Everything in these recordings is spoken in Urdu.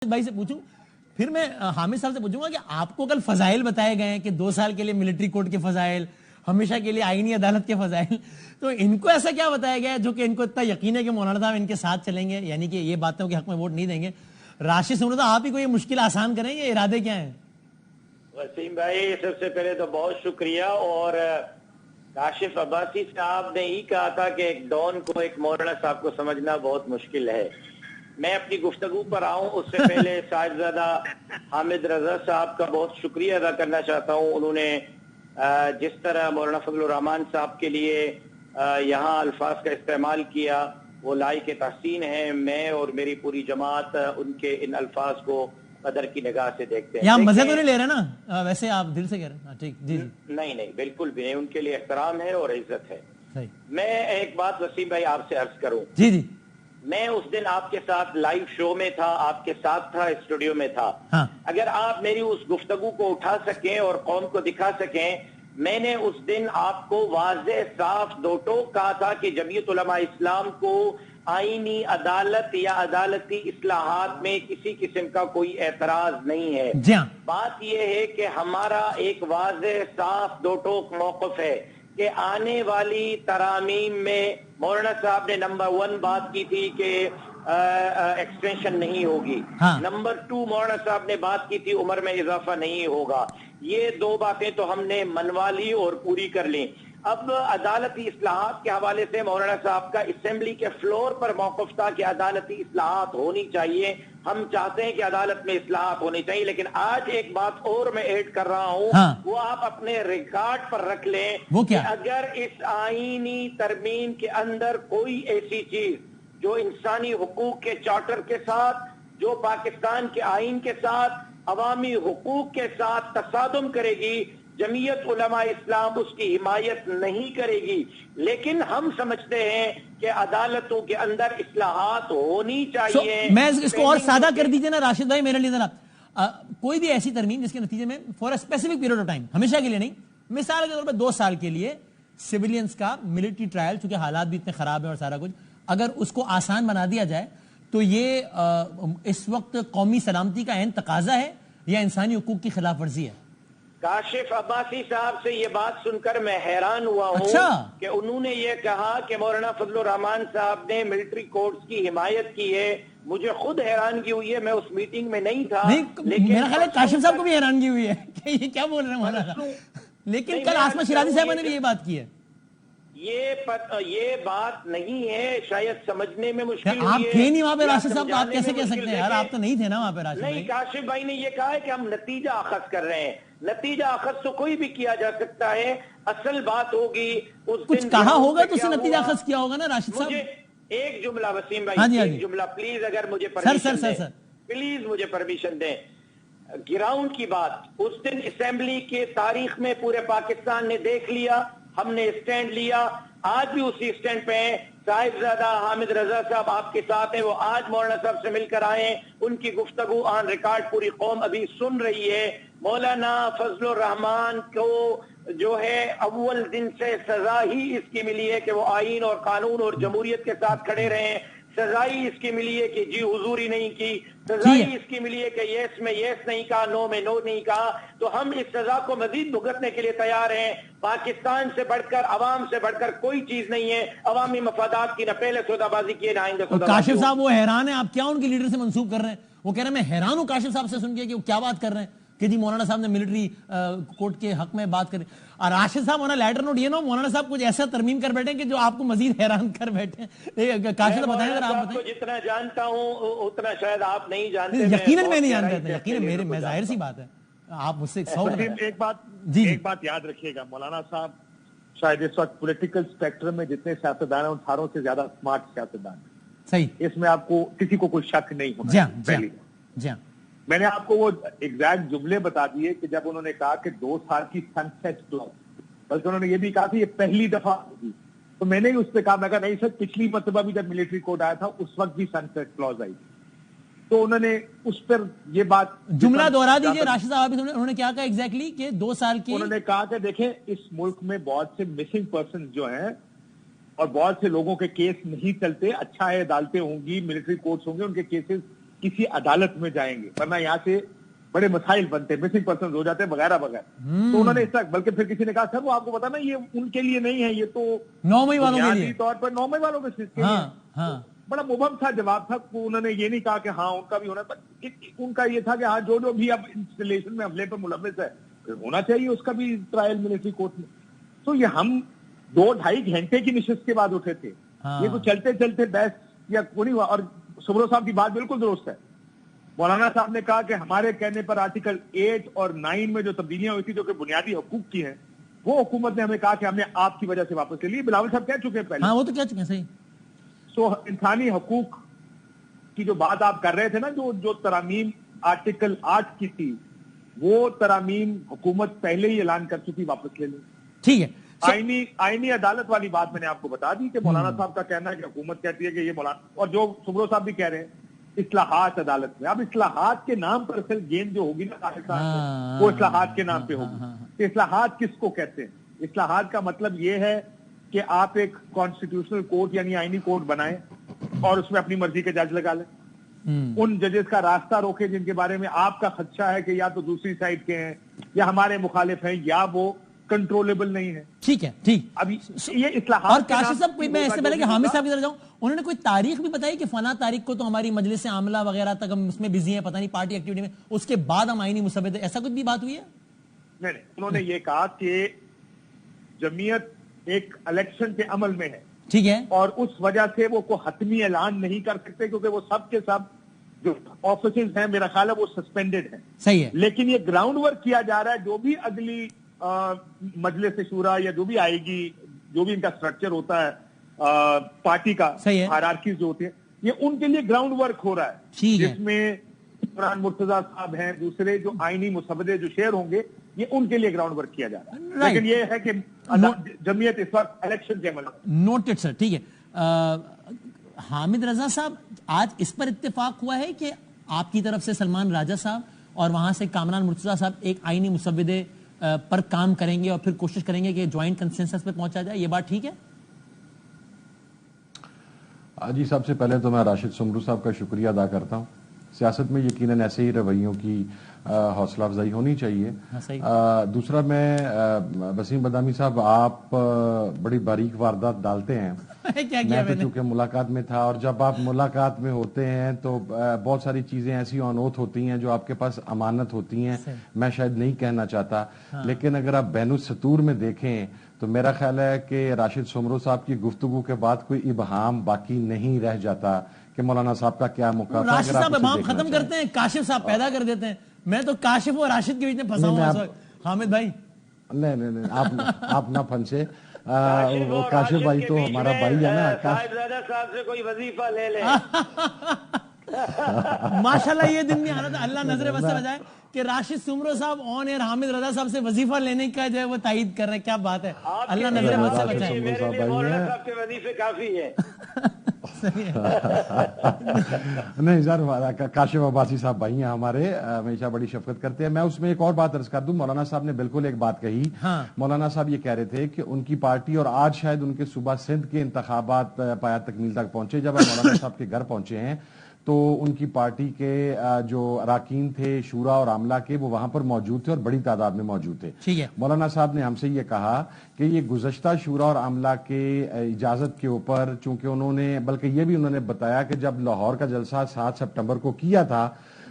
بھائی سے پوچھوں پھر میں حامد صاحب سے پوچھوں گا کہ آپ کو کل فضائل بتائے گئے ہیں کہ 2 سال کے لیے ملٹری کورٹ کے فضائل، ہمیشہ کے لیے آئینی عدالت کے فضائل، تو ان کو ایسا کیا بتایا گیا ہے جو کہ ان کو اتنا یقین ہے کہ مولانا صاحب ان کے ساتھ چلیں گے، یعنی کہ یہ باتوں کے حق میں ووٹ نہیں دیں گے؟ راشد سمرو آپ ہی کو یہ مشکل آسان کریں، یہ ارادے کیا ہیں؟ وسیم بھائی سب سے پہلے تو بہت شکریہ، اور کاشف عباسی صاحب نے ہی کہا تھا کہ ایک ڈون کو ایک مولانا صاحب کو سمجھنا بہت مشکل ہے۔ میں اپنی گفتگو پر آؤں اس سے پہلے صاحبزادہ حامد رضا صاحب کا بہت شکریہ ادا کرنا چاہتا ہوں۔ انہوں نے جس طرح مولانا فضل الرحمان صاحب کے لیے یہاں الفاظ کا استعمال کیا وہ لائق تحسین ہے۔ میں اور میری پوری جماعت ان کے ان الفاظ کو قدر کی نگاہ سے دیکھتے ہیں۔ یہاں مزے تو نہیں لے رہے نا، ویسے آپ دل سے کہہ رہے ہیں؟ ٹھیک، جی جی نہیں بالکل بھی نہیں، ان کے لیے احترام ہے اور عزت ہے۔ صحیح۔ میں ایک بات وسیم بھائی آپ سے عرض کروں، جی جی، میں اس دن آپ کے ساتھ لائیو شو میں تھا، آپ کے ساتھ تھا، اسٹوڈیو میں تھا۔ ہاں، اگر آپ میری اس گفتگو کو اٹھا سکیں اور قوم کو دکھا سکیں، میں نے اس دن آپ کو واضح صاف دو ٹوک کہا تھا کہ جمعیت علماء اسلام کو آئینی عدالت یا عدالتی اصلاحات میں کسی قسم کا کوئی اعتراض نہیں ہے۔ جی ہاں، بات یہ ہے کہ ہمارا ایک واضح صاف دو ٹوک موقف ہے کہ آنے والی ترامیم میں مولانا صاحب نے نمبر 1 بات کی تھی کہ ایکسٹینشن نہیں ہوگی، نمبر 2 مولانا صاحب نے بات کی تھی عمر میں اضافہ نہیں ہوگا۔ یہ 2 باتیں تو ہم نے منوا لی اور پوری کر لی۔ اب عدالتی اصلاحات کے حوالے سے مولانا صاحب کا اسمبلی کے فلور پر موقف تھا کہ عدالتی اصلاحات ہونی چاہیے، ہم چاہتے ہیں کہ عدالت میں اصلاحات ہونی چاہیے، لیکن آج ایک بات اور میں ایڈ کر رہا ہوں، وہ آپ اپنے ریکارڈ پر رکھ لیں کہ اگر اس آئینی ترمیم کے اندر کوئی ایسی چیز جو انسانی حقوق کے چارٹر کے ساتھ، جو پاکستان کے آئین کے ساتھ، عوامی حقوق کے ساتھ تصادم کرے گی، جمعیت علماء اسلام اس کی حمایت نہیں کرے گی، لیکن ہم سمجھتے ہیں کہ عدالتوں کے اندر اصلاحات ہونی چاہیے۔ میں اس کو اور سادہ کر دیجئے نا راشد بھائی میرے لیے ذرا، کوئی بھی ایسی ترمیم جس کے نتیجے میں for a specific period of time, ہمیشہ کے لیے نہیں، مثال کے طور پر 2 سال کے لیے سیولینز کا ملٹری ٹرائل، چونکہ حالات بھی اتنے خراب ہیں اور سارا کچھ، اگر اس کو آسان بنا دیا جائے تو یہ اس وقت قومی سلامتی کا عین تقاضا ہے یا انسانی حقوق کی خلاف ورزی ہے؟ کاشف عباسی صاحب سے یہ بات سن کر میں حیران ہوا ہوں کہ انہوں نے یہ کہا کہ مولانا فضل الرحمان صاحب نے ملٹری کورٹس کی حمایت کی ہے۔ مجھے خود حیرانگی ہوئی ہے، میں اس میٹنگ میں نہیں تھا، لیکن میرا خیال ہے کاشف صاحب کو بھی حیرانگی ہوئی ہے کہ یہ کیا بول رہے ہیں مولانا، لیکن کل آسما شیرازی صاحبہ نے بھی یہ بات کی ہے۔ یہ بات نہیں ہے، شاید سمجھنے میں مشکل ہوئی ہے۔ آپ تھے نہیں وہاں پہ راشد صاحب، آپ کیسے کہہ سکتے ہیں یار، آپ تو نہیں تھے نا وہاں پہ راشد بھائی۔ نہیں، کاشف بھائی نے یہ کہا ہے کہ ہم نتیجہ اخذ کر رہے ہیں، نتیجہ اخذ تو کوئی بھی کیا جا سکتا ہے، اصل بات ہوگی اس کچھ کہا ہوگا تو اسے نتیجہ اخذ کیا ہوگا نا راشد صاحب۔ مجھے ایک جملہ وسیم بھائی، ایک جملہ پلیز، اگر مجھے پرمیشن دیں، پلیز مجھے پرمیشن دیں۔ گراؤنڈ کی بات اس دن اسمبلی کے تاریخ میں پورے پاکستان نے دیکھ لیا، ہم نے اسٹینڈ لیا، آج بھی اسی اسٹینڈ پہ ہیں۔ صاحبزادہ حامد رضا صاحب آپ کے ساتھ ہیں، وہ آج مولانا صاحب سے مل کر آئے ہیں، ان کی گفتگو آن ریکارڈ پوری قوم ابھی سن رہی ہے۔ مولانا فضل الرحمان کو جو ہے اول دن سے سزا ہی اس کی ملی ہے کہ وہ آئین اور قانون اور جمہوریت کے ساتھ کھڑے رہے، سزا ہی اس کی ملی ہے کہ جی حضوری نہیں کی، سزا ہی اس کی ملی ہے کہ یس میں یس نہیں کہا، نو میں نو نہیں کہا، تو ہم اس سزا کو مزید بھگتنے کے لیے تیار ہیں۔ پاکستان سے بڑھ کر، عوام سے بڑھ کر کوئی چیز نہیں ہے، عوامی مفادات کی نہ پہلے سودا بازی کی نہ آئندہ سودا بازی۔ کاشف صاحب وہ حیران ہیں، آپ کیا ان کے لیڈر سے منسوب کر رہے ہیں؟ وہ کہہ رہے ہیں میں حیران ہوں کاشف صاحب سے سن کے کہ وہ کیا بات کر رہے ہیں کہ جی مولانا صاحب نے ملٹری کورٹ کے حق میں بات کریں، اور راشد صاحب ہونا لیٹر نوٹ یہ نا مولانا صاحب کچھ ایسا ترمیم کر بیٹھے کہ جو آپ کو مزید حیران کر بیٹھے۔ کاشف صاحب بتائیں اگر آپ بتائیں۔ جتنا جانتا ہوں اتنا شاید آپ نہیں جانتے۔ یقیناً میں نہیں جانتا تھا، یقیناً میرے ظاہر سی بات ہے، آپ مجھ سے 100۔ ایک بات یاد رکھیے گا، مولانا صاحب شاید اس وقت پولیٹیکل اسپیکٹرم میں جتنے سیاستدان ہیں ان ساروں سے زیادہ اسمارٹ سیاستدان ہیں، صحیح، اس میں آپ کو کسی کو کوئی شک نہیں ہونا۔ جی ہاں، میں نے آپ کو وہ ایگزیکٹ جملے بتا دیے کہ جب انہوں نے کہا کہ 2 سال کی سن سیٹ کلوز، بلکہ انہوں نے یہ بھی کہا کہ یہ پہلی دفعہ ہوگی، تو میں نے اس پہ کہا، میں کہا نہیں سر، پچھلی مرتبہ بھی جب ملٹری کوڈ آیا تھا اس وقت بھی سن سیٹ کلوز آئی تھی، تو انہوں نے اس پر یہ بات جملہ دوہرا دیجئے راشد صاحب، انہوں نے کیا کہا ایگزیکٹلی کہ 2 سال کی؟ انہوں نے کہا کہ دیکھیں اس ملک میں بہت سے مسنگ پرسن جو ہیں اور بہت سے لوگوں کے کیس نہیں چلتے، اچھا ہے عدالتیں ہوں گی، ملٹری کورٹس ہوں گے، ان کے کیسز کسی عدالت میں جائیں گے، ورنہ یہاں سے بڑے مسائل بنتے ہیں، مسنگ پرسن ہو جاتے ہیں وغیرہ وغیرہ. تو انہوں نے اس طرح، بلکہ پھر کسی نے کہا سر وہ آپ کو پتا نا یہ ان کے لیے نہیں ہے، یہ تو 9 مئی والوں کے بنیادی لیے. طور پر 9 مئی والوں کے لیے. ہاں بڑا مبہم تھا جواب تھا. انہوں نے یہ نہیں کہا کہ ہاں ان کا بھی ہونا، ان کا یہ تھا کہ ہاں جو بھی اب انسٹالیشن میں حملے پر ملوث ہے ہونا چاہیے اس کا بھی ٹرائل ملٹری کورٹ میں. تو یہ ہم 2-2.5 گھنٹے کی نشست کے بعد اٹھے تھے. یہ تو چلتے چلتے بحث یا کوئی نہیں ہوا. اور سبرو صاحب کی بات بالکل درست ہے. مولانا صاحب نے کہا کہ ہمارے کہنے پر آرٹیکل 8 اور 9 میں جو تبدیلیاں ہوئی تھی جو کہ بنیادی حقوق کی ہیں، وہ حکومت نے ہمیں کہا کہ ہم نے آپ کی وجہ سے واپس لے لی. بلاول صاحب کہہ چکے ہیں پہلے. ہاں وہ تو کہہ چکے ہیں صحیح. سو انسانی حقوق کی جو بات آپ کر رہے تھے نا، جو ترامیم آرٹیکل 8 کی تھی، وہ ترامیم حکومت پہلے ہی اعلان کر چکی واپس لے لیں. ٹھیک ہے. آئینی عدالت والی بات میں نے آپ کو بتا دی کہ مولانا صاحب کا کہنا ہے کہ حکومت کہتی ہے کہ یہ مولانا، اور جو سبرو صاحب بھی کہہ رہے ہیں اصلاحات عدالت میں. اب اصلاحات کے نام پر اصل گیند جو ہوگی نا پاکستان میں، وہ اصلاحات کے نام پہ ہوگی. اصلاحات کس کو کہتے ہیں؟ اصلاحات کا مطلب یہ ہے کہ آپ ایک کانسٹیٹیوشنل کورٹ یعنی آئینی کورٹ بنائیں اور اس میں اپنی مرضی کے جج لگا لیں. ان ججز کا راستہ روکے جن کے بارے میں آپ کا خدشہ ہے کہ یا تو دوسری سائڈ کے ہیں یا ہمارے مخالف ہیں یا وہ کنٹرولبل نہیں ہے. ٹھیک ہے ٹھیک. اب یہ اصلاحات. اور کاشف صاحب میں اس سے پہلے کہ حامد صاحب کی طرف جاؤں، انہوں نے کوئی تاریخ بھی بتائی کہ فلاں تاریخ کو تو ہماری مجلس عاملہ وغیرہ تک ہم اس میں بزی ہیں، پتہ نہیں پارٹی ایکٹیویٹی میں، اس کے بعد ہم آئینی مسودے، ایسا کچھ بھی بات ہوئی ہے؟ نہیں، انہوں نے یہ کہا کہ جمعیت ایک الیکشن کے عمل میں ہے. ٹھیک ہے. اور اس وجہ سے وہ کوئی حتمی اعلان نہیں کر سکتے کیونکہ وہ سب کے سب جو آفیسز ہیں میرا خیال ہے وہ سسپینڈڈ ہیں. صحیح ہے. لیکن یہ گراؤنڈ ورک کیا جا رہا ہے. جو بھی اگلی مجلس شورا یا جو بھی آئے گی، جو بھی ان کا سٹرکچر ہوتا ہے پارٹی کا، ہائرارکیز جو ہوتی ہیں، یہ ان کے لیے گراؤنڈ ورک ہو رہا ہے، جس میں عمران مرتضیٰ صاحب ہیں، دوسرے جو آئینی مسودے جو شیئر ہوں گے، یہ ان کے لیے گراؤنڈ ورک کیا جا رہا ہے. لیکن یہ ہے کہ جمعیت اس وقت الیکشن کے عمل میں. نوٹڈ سر. ٹھیک ہے. حامد رضا صاحب، آج اس پر اتفاق ہوا ہے کہ آپ کی طرف سے سلمان راجہ صاحب اور وہاں سے کامران مرتضیٰ صاحب ایک آئینی مسودے پر کام کریں گے اور پھر کوشش کریں گے کہ جوائنٹ کنسنسس پہ پہنچا جائے، یہ بات ٹھیک ہے؟ جی، سب سے پہلے تو میں راشد سمرو صاحب کا شکریہ ادا کرتا ہوں. سیاست میں یقیناً ایسے ہی رویوں کی حوصلہ افزائی ہونی چاہیے. دوسرا، میں وسیم بدامی صاحب، آپ بڑی باریک واردات ڈالتے ہیں. میں تو چونکہ ملاقات میں تھا، اور جب آپ ملاقات میں ہوتے ہیں تو بہت ساری چیزیں ایسی آن اوتھ ہوتی ہیں جو آپ کے پاس امانت ہوتی ہیں. میں شاید نہیں کہنا چاہتا، لیکن اگر آپ بین السطور میں دیکھیں تو میرا خیال ہے کہ راشد سمرو صاحب کی گفتگو کے بعد کوئی ابہام باقی نہیں رہ جاتا کہ مولانا صاحب کا کیا موقع تھا. راشد صاحب ابہام ختم کرتے ہیں، کاشف صاحب پیدا کر دیتے ہیں. میں تو کاشف اور راشد کے بیچ میں پھنسا ہوں. حامد بھائی نہیں، آپ نہ پھنسے. وہ کاشف بھائی تو ہمارا بھائی ہے نا. صاحب سے کوئی وظیفہ لے لے. ماشاءاللہ یہ دن نہیں آنا تھا. اللہ نظر بس سے بجائے کہ راشد سمرو صاحب آن ایئر حامد رضا صاحب سے وظیفہ لینے کا جو ہے وہ تائید کر رہے ہیں. کیا بات ہے. اللہ نظر بس سے بجائے. میرے لیے مولانا صاحب کے وظیفے کافی ہے. نہیں سر، کاشف عباسی صاحب بھائی ہیں ہمارے، ہمیشہ بڑی شفقت کرتے ہیں. میں اس میں ایک اور بات عرض کر دوں. مولانا صاحب نے بالکل ایک بات کہی. مولانا صاحب یہ کہہ رہے تھے کہ ان کی پارٹی، اور آج شاید ان کے صوبہ سندھ کے انتخابات پایا تکمیل تک پہنچے. جب مولانا صاحب کے گھر پہنچے ہیں تو ان کی پارٹی کے جو اراکین تھے شورا اور عاملہ کے، وہ وہاں پر موجود تھے اور بڑی تعداد میں موجود تھے. مولانا صاحب نے ہم سے یہ کہا کہ یہ گزشتہ شورا اور عاملہ کے اجازت کے اوپر، چونکہ انہوں نے، بلکہ یہ بھی انہوں نے بتایا کہ جب لاہور کا جلسہ 7 سپٹمبر کو کیا تھا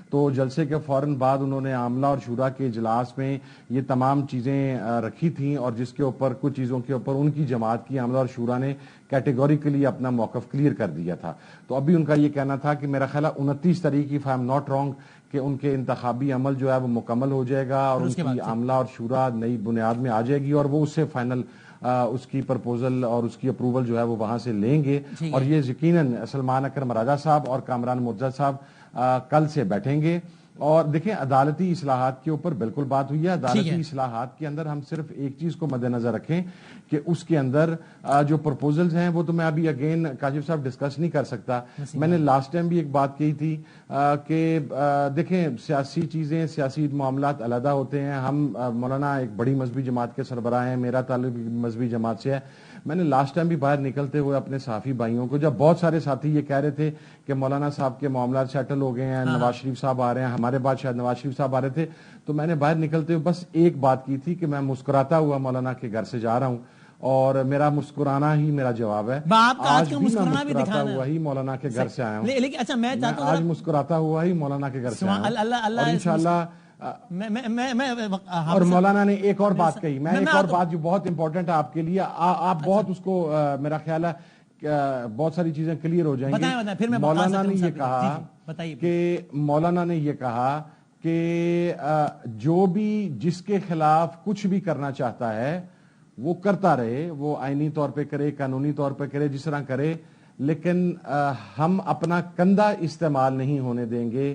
تو جلسے کے فوراً بعد انہوں نے عاملہ اور شورا کے اجلاس میں یہ تمام چیزیں رکھی تھیں، اور جس کے اوپر کچھ چیزوں کے اوپر ان کی جماعت کی عاملہ اور شورا نے کیٹیگوریکلی اپنا موقف کلیئر کر دیا تھا. تو ابھی ان کا یہ کہنا تھا کہ میرا خیال ہے 29 تاریخ، if I am not wrong, کہ ان کے انتخابی عمل جو ہے وہ مکمل ہو جائے گا اور ان کی عاملہ اور شورا نئی بنیاد میں آ جائے گی، اور وہ اس سے فائنل اس کی پرپوزل اور اس کی اپروول جو ہے وہ وہاں سے لیں گے. اور یہ یقیناً سلمان اکرم راجہ صاحب اور کامران مرتضیٰ صاحب کل سے بیٹھیں گے. اور دیکھیں، عدالتی اصلاحات کے اوپر بالکل بات ہوئی ہے. عدالتی اصلاحات کے اندر ہم صرف ایک چیز کو مد نظر رکھیں کہ اس کے اندر جو پرپوزلز ہیں وہ تو میں ابھی اگین کاشف صاحب ڈسکس نہیں کر سکتا. میں نے لاسٹ ٹائم بھی ایک بات کہی تھی کہ دیکھیں، سیاسی چیزیں، سیاسی معاملات علیحدہ ہوتے ہیں. ہم مولانا ایک بڑی مذہبی جماعت کے سربراہ ہیں، میرا تعلق مذہبی جماعت سے ہے. میں نے لاسٹ ٹائم بھی باہر نکلتے ہوئے اپنے صحافی بھائیوں کو، جب بہت سارے ساتھی یہ کہہ رہے تھے کہ مولانا صاحب کے معاملات سیٹل ہو گئے ہیں، نواز شریف صاحب آ رہے ہیں، ہمارے بعد شاید نواز شریف صاحب آ رہے تھے، تو میں نے باہر نکلتے ہوئے بس ایک بات کی تھی کہ میں مسکراتا ہوا مولانا کے گھر سے جا رہا ہوں، اور میرا مسکرانا ہی میرا جواب ہے۔ آج کا مسکرانا بھی دکھانا ہوا ہی مولانا کے گھر سے آیا ہوں، لیکن اچھا میں چاہتا ہوں آج مسکراتا ہوا ہی مولانا کے گھر سے آیا ہوں، اور انشاءاللہ اور مولانا نے ایک اور بات کہی، میں ایک اور بات جو بہت امپورٹنٹ ہے آپ کے لیے، آپ بہت اس کو میرا خیال ہے بہت ساری چیزیں کلیئر ہو جائیں گی۔ مولانا نے یہ کہا کہ جو بھی جس کے خلاف کچھ بھی کرنا چاہتا ہے وہ کرتا رہے، وہ آئینی طور پہ کرے، قانونی طور پہ کرے، جس طرح کرے، لیکن ہم اپنا کندھا استعمال نہیں ہونے دیں گے